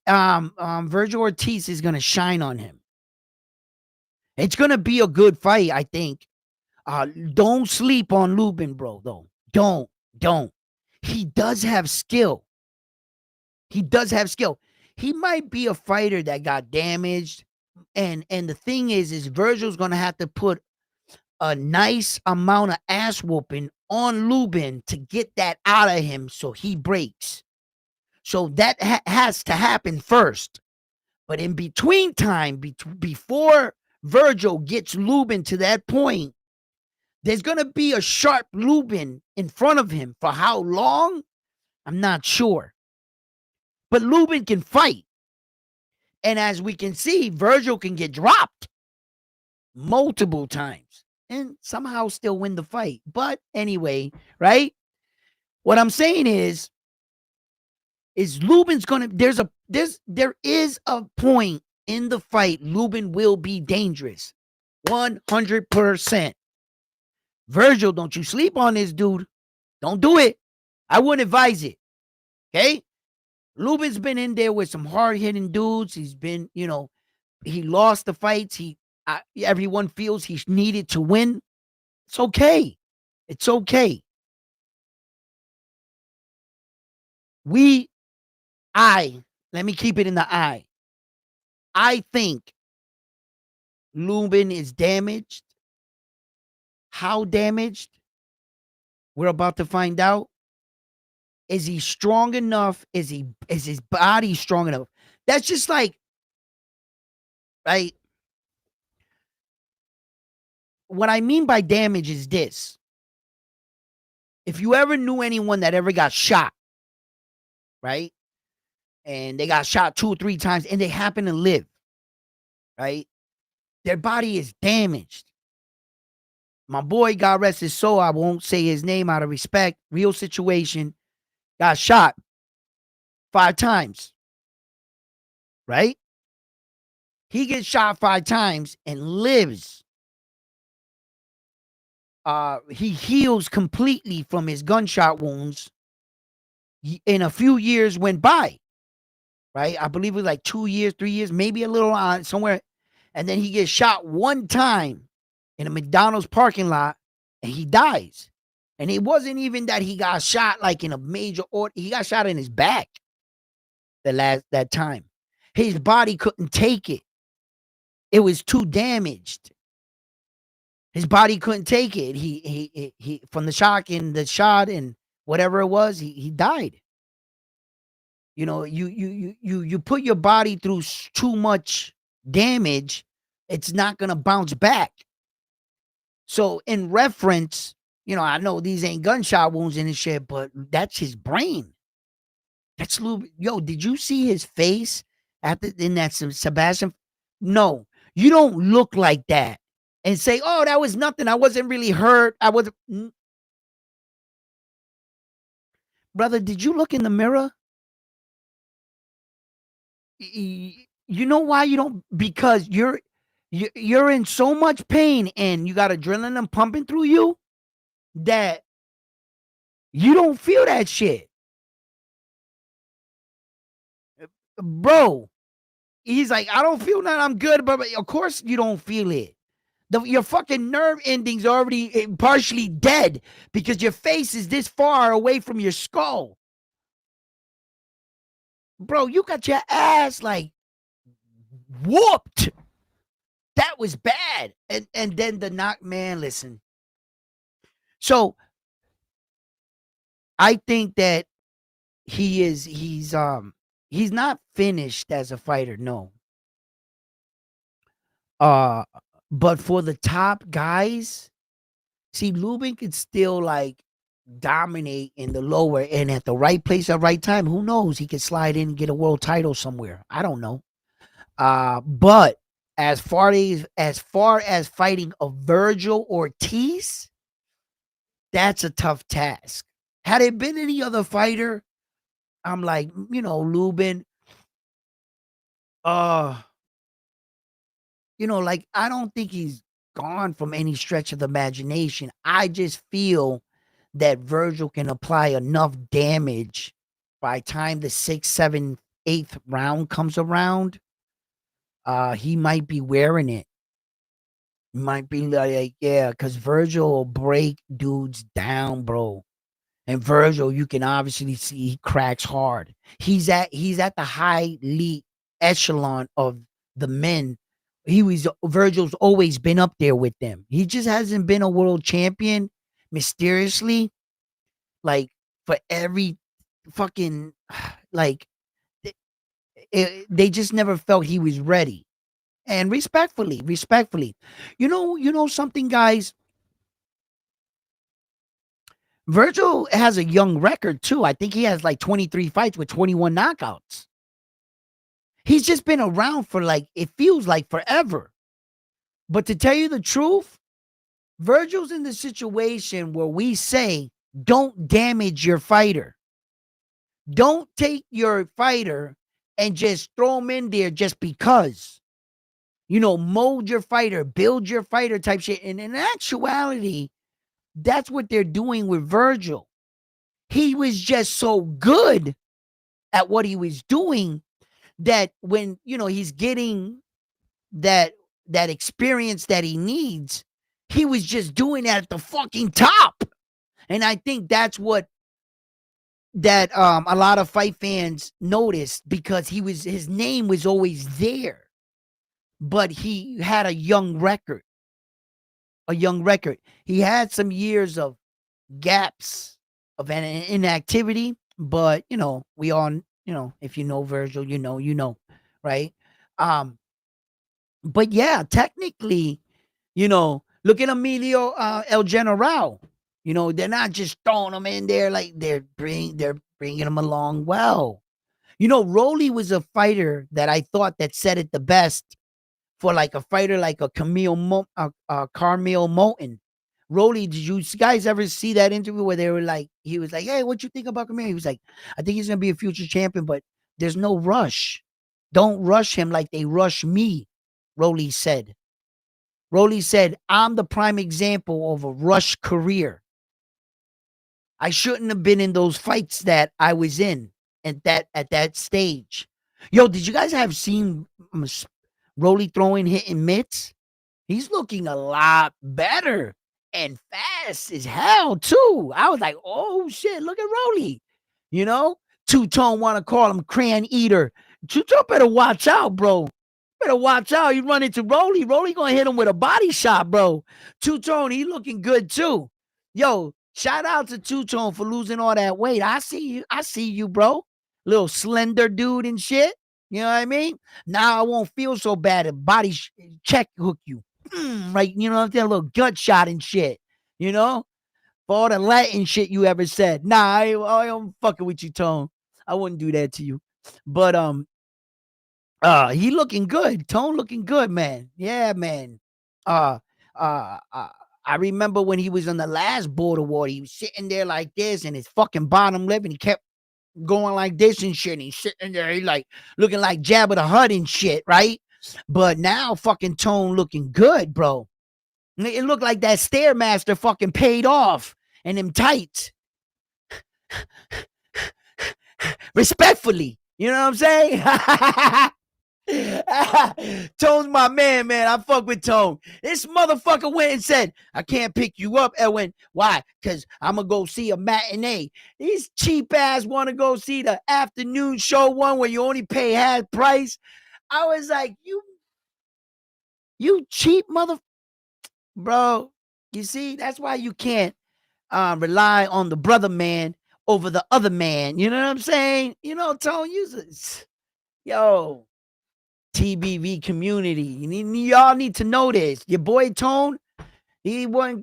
Vergil Ortiz is gonna shine on him. It's gonna be a good fight, I think. Don't sleep on Lubin, bro, though. Don't. He does have skill. He might be a fighter that got damaged. And the thing is Vergil's gonna have to put a nice amount of ass whooping on Lubin to get that out of him so he breaks. So that has to happen first. But in between time, before Vergil gets Lubin to that point, there's going to be a sharp Lubin in front of him. For how long? I'm not sure. But Lubin can fight. And as we can see, Vergil can get dropped multiple times and somehow still win the fight. But anyway, right? What I'm saying is Lubin's gonna there is a point in the fight Lubin will be dangerous. 100%. Vergil, don't you sleep on this dude. Don't do it. I wouldn't advise it. Okay? Lubin's been in there with some hard-hitting dudes. He's been, he lost the fights. Everyone feels he's needed to win. It's okay. It's okay. Let me keep it in the eye. I think Lubin is damaged. How damaged? We're about to find out. Is he strong enough? Is his body strong enough? That's just like, right? What I mean by damage is this. If you ever knew anyone that ever got shot, right? And they got shot 2 or 3 times and they happen to live, right? Their body is damaged. My boy, God rest his soul, I won't say his name out of respect, real situation, got shot 5 times, right? He gets shot 5 times and lives. He heals completely from his gunshot wounds. In a few years went by, right? I believe it was like 2 years, 3 years, maybe a little on somewhere. And then he gets shot 1 time in a McDonald's parking lot and he dies. And it wasn't even that he got shot like in a major order. He got shot in his back that time. His body couldn't take it. It was too damaged. His body couldn't take it. He from the shock and the shot and whatever it was, he died. You put your body through too much damage, it's not gonna bounce back. So in reference, I know these ain't gunshot wounds and shit, but that's his brain. That's Lubin. Yo, did you see his face in that Sebastian? No, you don't look like that and say, "Oh, that was nothing. I wasn't really hurt. I wasn't." Brother, did you look in the mirror? You know why you don't? Because you're in so much pain and you got adrenaline pumping through you that you don't feel that shit, bro. He's like, I don't feel that I'm good, but of course you don't feel it. Your fucking nerve endings are already partially dead because your face is this far away from your skull. Bro, you got your ass like whooped. That was bad. And then the knock, man, listen. So I think that he's not finished as a fighter, no. But for the top guys, see, Lubin could still like dominate in the lower and at the right place at right time. Who knows? He could slide in and get a world title somewhere. I don't know. But as far as fighting a Vergil Ortiz, that's a tough task. Had it been any other fighter, I'm like, Lubin, like I don't think he's gone from any stretch of the imagination. I just feel that Vergil can apply enough damage by time the 6th, 7th, 8th round comes around. He might be wearing it. Might be like, yeah, because Vergil will break dudes down, bro. And Vergil, you can obviously see he cracks hard. He's at the high elite echelon of the men. Vergil's always been up there with them. He just hasn't been a world champion mysteriously, like for every fucking like they just never felt he was ready. And respectfully, something, guys. Vergil has a young record too. I think he has like 23 fights with 21 knockouts. He's just been around for like, it feels like forever. But to tell you the truth, Vergil's in the situation where we say, don't damage your fighter. Don't take your fighter and just throw him in there just because. Mold your fighter, build your fighter type shit. And in actuality, that's what they're doing with Vergil. He was just so good at what he was doing that when, he's getting that experience that he needs, he was just doing that at the fucking top. And I think that's what that a lot of fight fans noticed, because his name was always there, but he had a young record. He had some years of gaps of an inactivity, but we all, if you know Vergil, right? But yeah, technically, look at Emilio El General. They're not just throwing him in there, like they're bringing him along well. Rolly was a fighter that I thought that said it the best for like a fighter like a Carmel Moulton. Rolly, did you guys ever see that interview where he was like, hey, what you think about Camille? He was like, I think he's gonna be a future champion, but there's no rush. Don't rush him like they rush me, Rolly said. I'm the prime example of a rush career. I shouldn't have been in those fights that I was in at that stage. Yo, did you guys have seen Rolly throwing, hitting mitts? He's looking a lot better and fast as hell too. I was like, oh shit, look at Rolly. Two-Tone want to call him Crayon Eater. Two-Tone better watch out, bro. Better watch out. You run into Rolly. Rolly gonna hit him with a body shot, bro. Two-Tone, he looking good too. Yo, shout out to Two-Tone for losing all that weight. I see you. I see you, bro. Little slender dude and shit. You know what I mean? Now I won't feel so bad if body check hook you. Right, you know, that little gut shot and shit. You know? For all the Latin shit you ever said. Nah, I am fucking with you, Tone. I wouldn't do that to you. But he looking good. Tone looking good, man. Yeah, man. Uh, I remember when he was on the last border war, he was sitting there like this, and his fucking bottom lip, and he kept going like this and shit. And he's sitting there, he like looking like Jabba the Hutt and shit, right? But now, fucking Tone looking good, bro. It looked like that Stairmaster fucking paid off, and them tights. Respectfully, you know what I'm saying? Tone's my man, man. I fuck with Tone. This motherfucker went and said, I can't pick you up, Edwin. Why? Because I'm going to go see a matinee. These cheap ass want to go see the afternoon show one where you only pay half price. I was like, you cheap mother. Bro, you see, that's why you can't rely on the brother man over the other man. You know what I'm saying? You know, Tone, yo, TBV community. Y'all need to know this. Your boy Tone, he was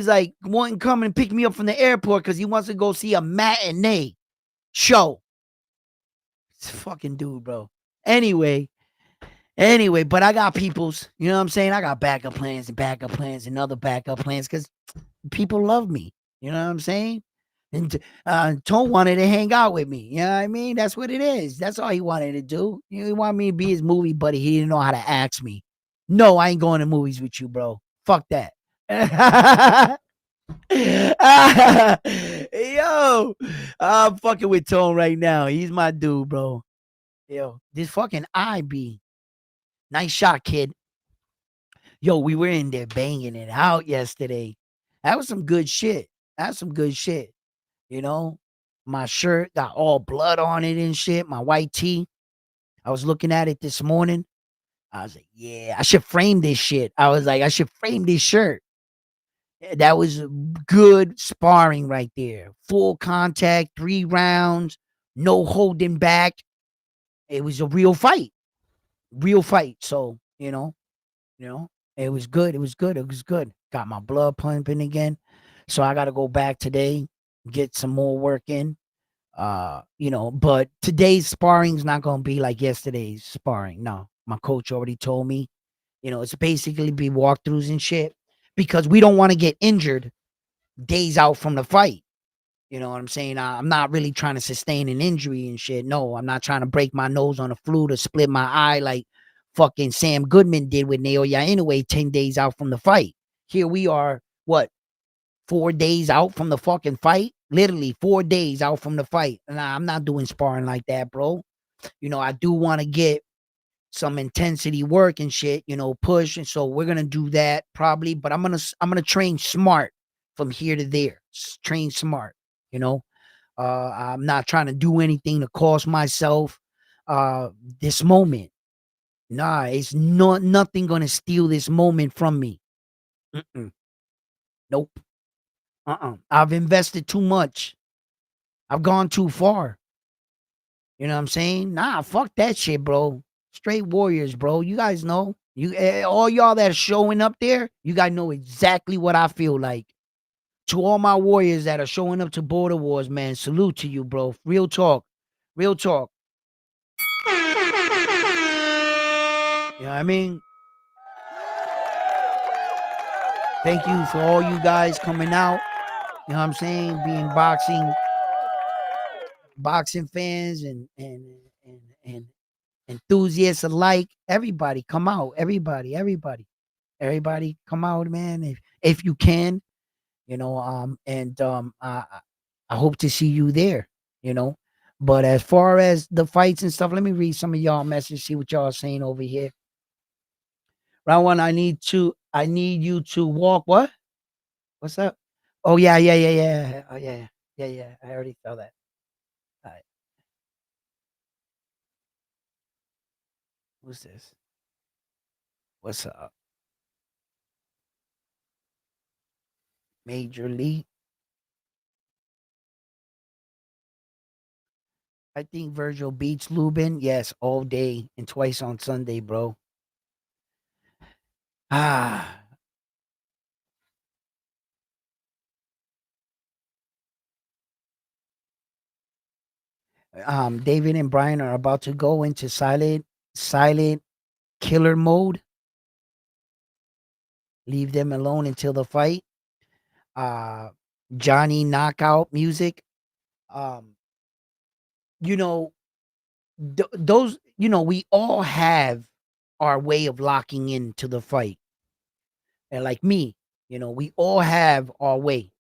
like wanting to come and pick me up from the airport because he wants to go see a matinee show. It's a fucking dude, bro. Anyway, but I got people's, you know what I'm saying? I got backup plans and other backup plans because people love me. You know what I'm saying? And Tone wanted to hang out with me. You know what I mean? That's what it is. That's all he wanted to do. He wanted me to be his movie buddy. He didn't know how to ask me. No, I ain't going to movies with you, bro. Fuck that. Yo, I'm fucking with Tone right now. He's my dude, bro. Yo, this fucking IB. Nice shot, kid. Yo, we were in there banging it out yesterday. That was some good shit. That's some good shit. You know, my shirt got all blood on it and shit. My white tee. I was looking at it this morning. I was like, yeah, I should frame this shit. I was like, I should frame this shirt. That was good sparring right there. Full contact, 3 rounds, no holding back. It was a real fight. Real fight. So, you know, it was good. It was good. It was good. Got my blood pumping again. So I got to go back today, get some more work in. But today's sparring is not going to be like yesterday's sparring. No, my coach already told me, it's basically be walkthroughs and shit because we don't want to get injured days out from the fight. You know what I'm saying? I'm not really trying to sustain an injury and shit. No, I'm not trying to break my nose on a flute or split my eye like fucking Sam Goodman did with Naoya anyway, 10 days out from the fight. Here we are, what, 4 days out from the fucking fight? Literally 4 days out from the fight. And I'm not doing sparring like that, bro. I do want to get some intensity work and shit, push. And so we're gonna do that probably, but I'm gonna train smart from here to there. Train smart, you know. I'm not trying to do anything to cost myself this moment. Nah, it's nothing gonna steal this moment from me. Mm-mm. Nope. I've invested too much. I've gone too far. You know what I'm saying? Nah, fuck that shit, bro. Straight warriors, bro. You guys know. All y'all that are showing up there, you guys know exactly what I feel like. To all my warriors that are showing up to border wars, man, salute to you, bro. Real talk. Real talk. You know what I mean? Thank you for all you guys coming out. You know what I'm saying? Being boxing fans and enthusiasts alike. Everybody come out. Everybody come out, man. If you can, I hope to see you there, you know. But as far as the fights and stuff, let me read some of y'all messages, see what y'all are saying over here. Round one, I need you to walk. What? What's up? Oh yeah. Oh yeah. I already saw that. All right. What's this? What's up? Major League. I think Virgil beats Lubin. Yes, all day and twice on Sunday, bro. Ah, David and Brian are about to go into silent killer mode. Leave them alone until the fight. Uh, Johnny knockout music. Um, you know, those. We all have our way of locking into the fight, and like me, we all have our way.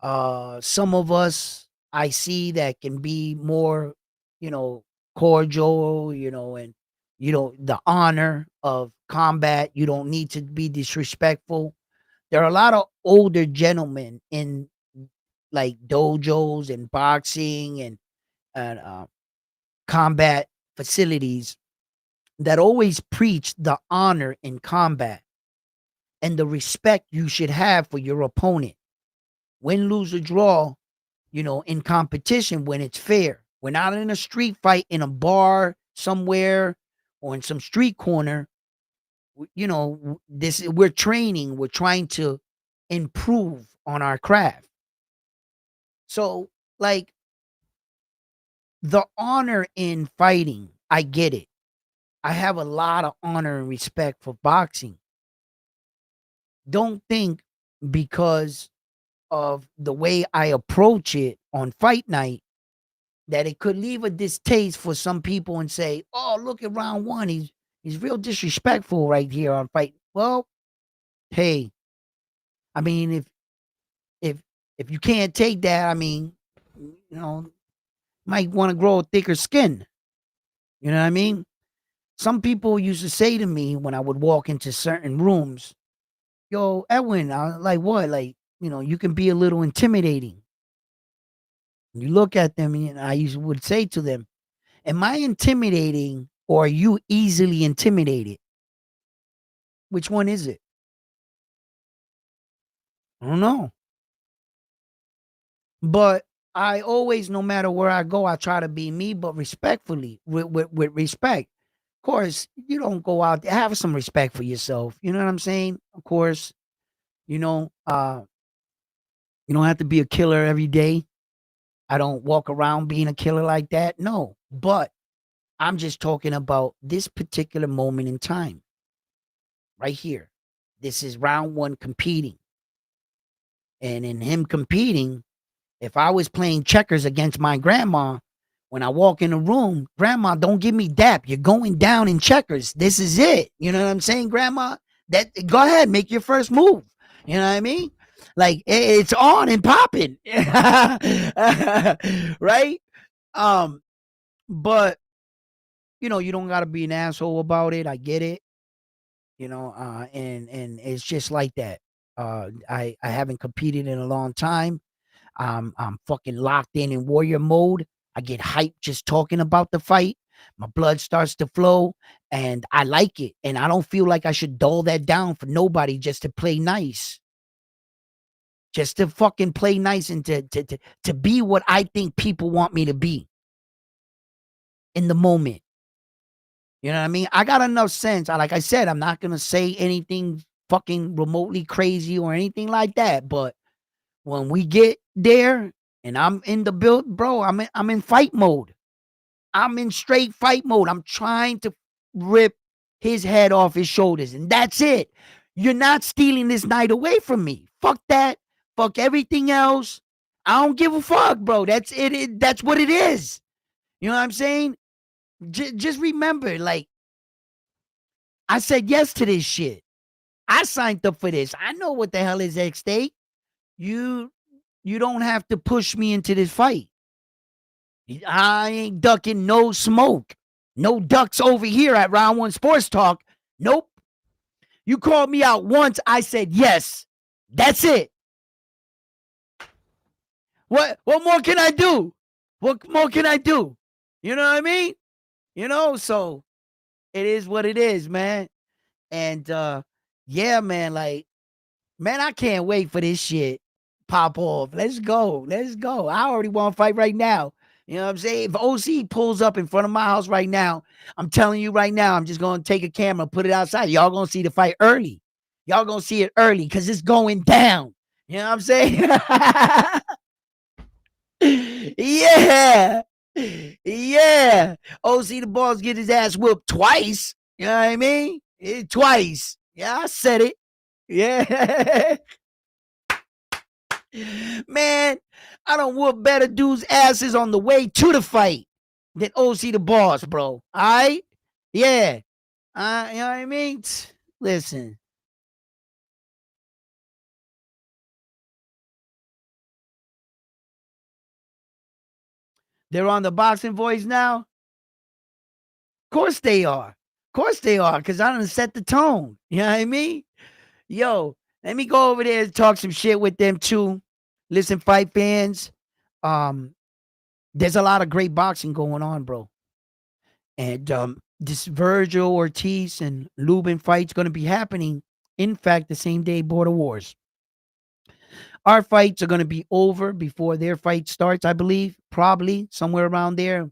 Some of us I see that can be more, you know, cordial, and the honor of combat. You don't need to be disrespectful. There are a lot of older gentlemen in like dojos and boxing and combat facilities that always preach the honor in combat and the respect you should have for your opponent. Win, lose, or draw, in competition when it's fair. We're not in a street fight in a bar somewhere or in some street corner. This we're training, we're trying to improve on our craft. So, like the honor in fighting, I get it. I have a lot of honor and respect for boxing. Don't think because of the way I approach it on fight night that it could leave a distaste for some people and say, "Oh, look at round one. He's real disrespectful right here on fight." Well, hey, I mean, if if you can't take that, I mean, might want to grow a thicker skin. You know what I mean? Some people used to say to me when I would walk into certain rooms, "Yo, Edwin, like what? Like, you can be a little intimidating." You look at them, and would say to them, "Am I intimidating or are you easily intimidated? Which one is it?" I don't know. But I always, no matter where I go, I try to be me, but respectfully, with respect. Of course, you don't go out there, have some respect for yourself. You know what I'm saying? Of course, you know, uh, you don't have to be a killer every day. I don't walk around being a killer like that. No, but I'm just talking about this particular moment in time right here. This is round one competing. And in him competing, if I was playing checkers against my grandma, when I walk in the room, "Grandma, don't give me dap. You're going down in checkers. This is it." You know what I'm saying, Grandma? That go ahead, make your first move. You know what I mean? Like it's on and popping. Right? Um, but you don't gotta be an asshole about it. I get it. And it's just like that. I haven't competed in a long time. I'm fucking locked in warrior mode. I get hyped just talking about the fight. My blood starts to flow and I like it. And I don't feel like I should dull that down for nobody just to play nice. Just to fucking play nice and to be what I think people want me to be in the moment. You know what I mean? I got enough sense. Like I said, I'm not gonna say anything fucking remotely crazy or anything like that. But when we get there and I'm in the build, bro, I'm in fight mode. I'm in straight fight mode. I'm trying to rip his head off his shoulders, and that's it. You're not stealing this night away from me. Fuck that. Fuck everything else. I don't give a fuck, bro. That's it. That's what it is. You know what I'm saying? Just remember, like, I said yes to this shit. I signed up for this. I know what the hell is at stake. You you don't have to push me into this fight. I ain't ducking no smoke. No ducks over here at Round One Sports Talk. Nope. You called me out once. I said yes. That's it. What more can I do? What more can I do? You know what I mean? So it is what it is, man. And yeah, man, like, man, I can't wait for this shit pop off. Let's go. Let's go. I already want to fight right now. You know what I'm saying? If OC pulls up in front of my house right now, I'm telling you right now, I'm just going to take a camera, put it outside. Y'all going to see the fight early. Y'all going to see it early because it's going down. You know what I'm saying? Yeah. Yeah. OC the balls get his ass whooped twice. You know what I mean? Twice. Yeah, I said it. Yeah. Man, I don't whoop better dudes' asses on the way to the fight than OC the boss, bro. All right? Yeah. You know what I mean? Listen. They're on the boxing voice now? Of course they are. Of course they are, because I done set the tone. You know what I mean? Yo, let me go over there and talk some shit with them too. Listen, fight fans. Um, there's a lot of great boxing going on, bro. And this Vergil, Ortiz, and Lubin fight's going to be happening. In fact, the same day Border Wars. Our fights are going to be over before their fight starts, I believe. Probably somewhere around there.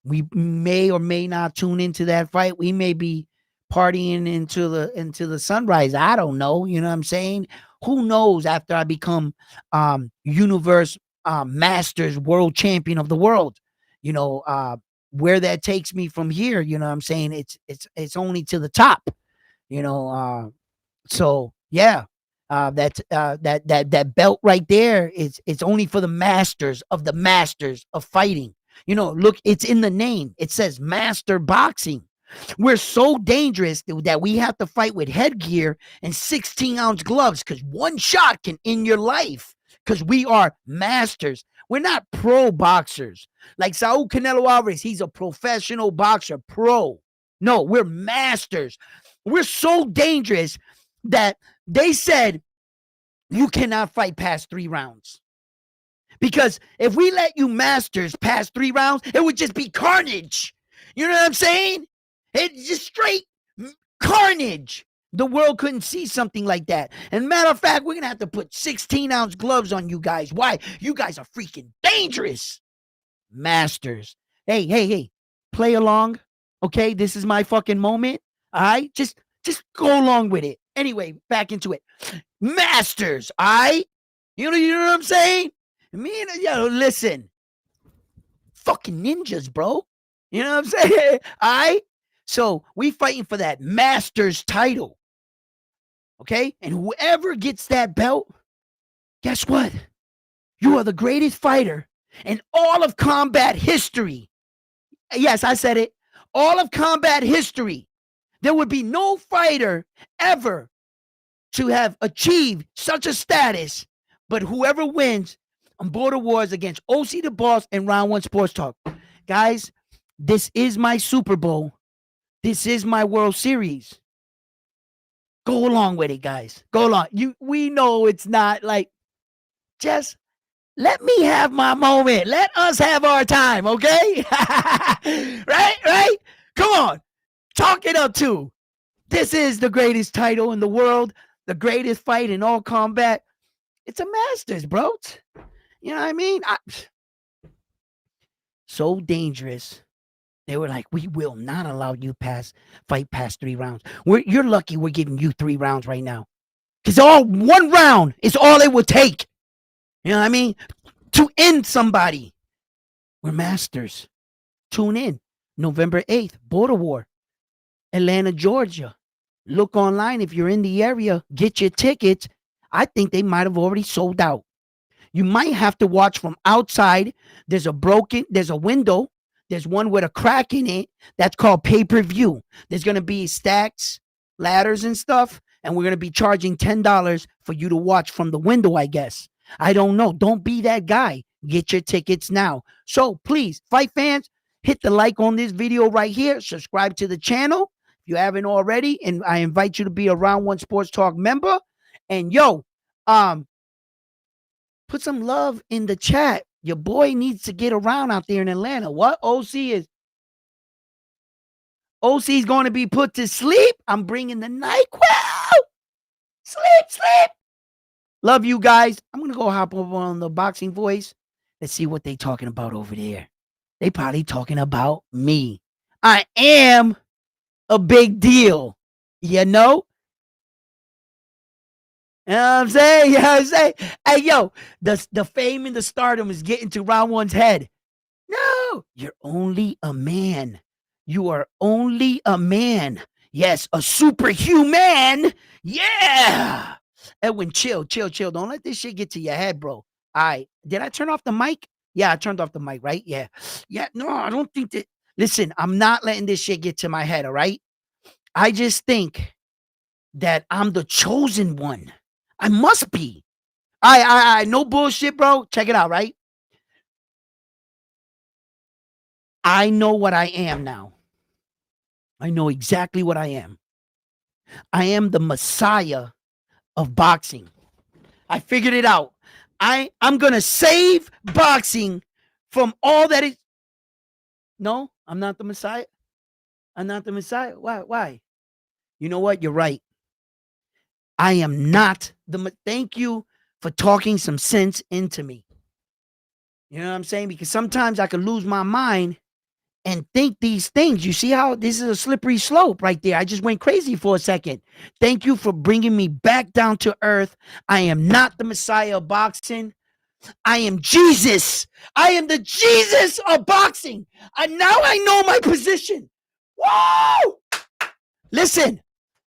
We may or may not tune into that fight. We may be partying into the sunrise. I don't know. You know what I'm saying? Who knows after I become universe masters world champion of the world? You know, where that takes me from here, you know what I'm saying? It's only to the top, you know. So yeah, that belt right there is it's only for the masters of fighting. You know, look, it's in the name. It says master boxing. We're so dangerous that we have to fight with headgear and 16-ounce gloves because one shot can end your life. Because we are masters. We're not pro boxers. Like Saul Canelo Alvarez, he's a professional boxer, pro. No, we're masters. We're so dangerous that they said you cannot fight past 3 rounds. Because if we let you masters past 3 rounds, it would just be carnage. You know what I'm saying? It's just straight carnage. The world couldn't see something like that. And matter of fact, we're going to have to put 16-ounce gloves on you guys. Why? You guys are freaking dangerous. Masters. Hey. Play along. Okay, this is my fucking moment. All right? Just go along with it. Anyway, back into it. Masters, all right? You know what I'm saying? Me and listen. Fucking ninjas, bro. You know what I'm saying? All right? So we fighting for that Masters title. Okay? And whoever gets that belt, guess what? You are the greatest fighter in all of combat history. Yes, I said it. All of combat history. There would be no fighter ever to have achieved such a status, but whoever wins on Border Wars against OC the Boss and Round 1 Sports Talk. Guys, this is my Super Bowl. This is my World Series. Go along with it, guys. Go along. We know it's not like, just let me have my moment. Let us have our time, okay? Right? Come on. Talk it up too. This is the greatest title in the world, the greatest fight in all combat. It's a Masters, bro. You know what I mean? So dangerous. They were like, we will not allow you fight past 3 rounds. You're lucky we're giving you 3 rounds right now. Because all 1 round is all it would take. You know what I mean? To end somebody. We're masters. Tune in. November 8th, Border War. Atlanta, Georgia. Look online if you're in the area. Get your tickets. I think they might have already sold out. You might have to watch from outside. There's a window. There's one with a crack in it. That's called pay-per-view. There's going to be stacks, ladders and stuff. And we're going to be charging $10 for you to watch from the window, I guess. I don't know. Don't be that guy. Get your tickets now. So please, fight fans, hit the like on this video right here. Subscribe to the channel if you haven't already. And I invite you to be a Round 1 Sports Talk member. And put some love in the chat. Your boy needs to get around out there in Atlanta. What? OC OC's going to be put to sleep. I'm bringing the NyQuil. Sleep. Love you guys. I'm going to go hop over on the Boxing Voice. Let's see what they talking about over there. They probably talking about me. I am a big deal. You know? You know what I'm saying? You know what I'm saying? Hey, yo, the fame and the stardom is getting to Round One's head. No, you're only a man. You are only a man. Yes, a superhuman. Yeah. Edwin, chill. Don't let this shit get to your head, bro. All right. Did I turn off the mic? Yeah, I turned off the mic, right? Yeah. Yeah, no, I don't think that. Listen, I'm not letting this shit get to my head, all right? I just think that I'm the chosen one. I must be. I no bullshit, bro. Check it out, right? I know what I am now. I know exactly what I am. I am the Messiah of boxing. I figured it out. I'm gonna save boxing from all that is. No, I'm not the Messiah. I'm not the Messiah. Why? You know what? You're right. I am not the. Thank you for talking some sense into me. You know what I'm saying? Because sometimes I could lose my mind and think these things. You see how this is a slippery slope right there? I just went crazy for a second. Thank you for bringing me back down to earth. I am not the Messiah of boxing. I am Jesus. I am the Jesus of boxing. And now I know my position. Whoa! Listen,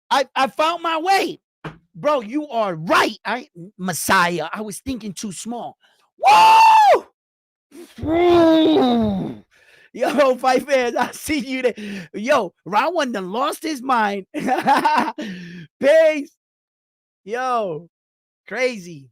I found my way. Bro, you are right. Messiah. I was thinking too small. Whoa! Yo, fight fans, I see you there. Yo, Round One done lost his mind. Peace. Yo, crazy.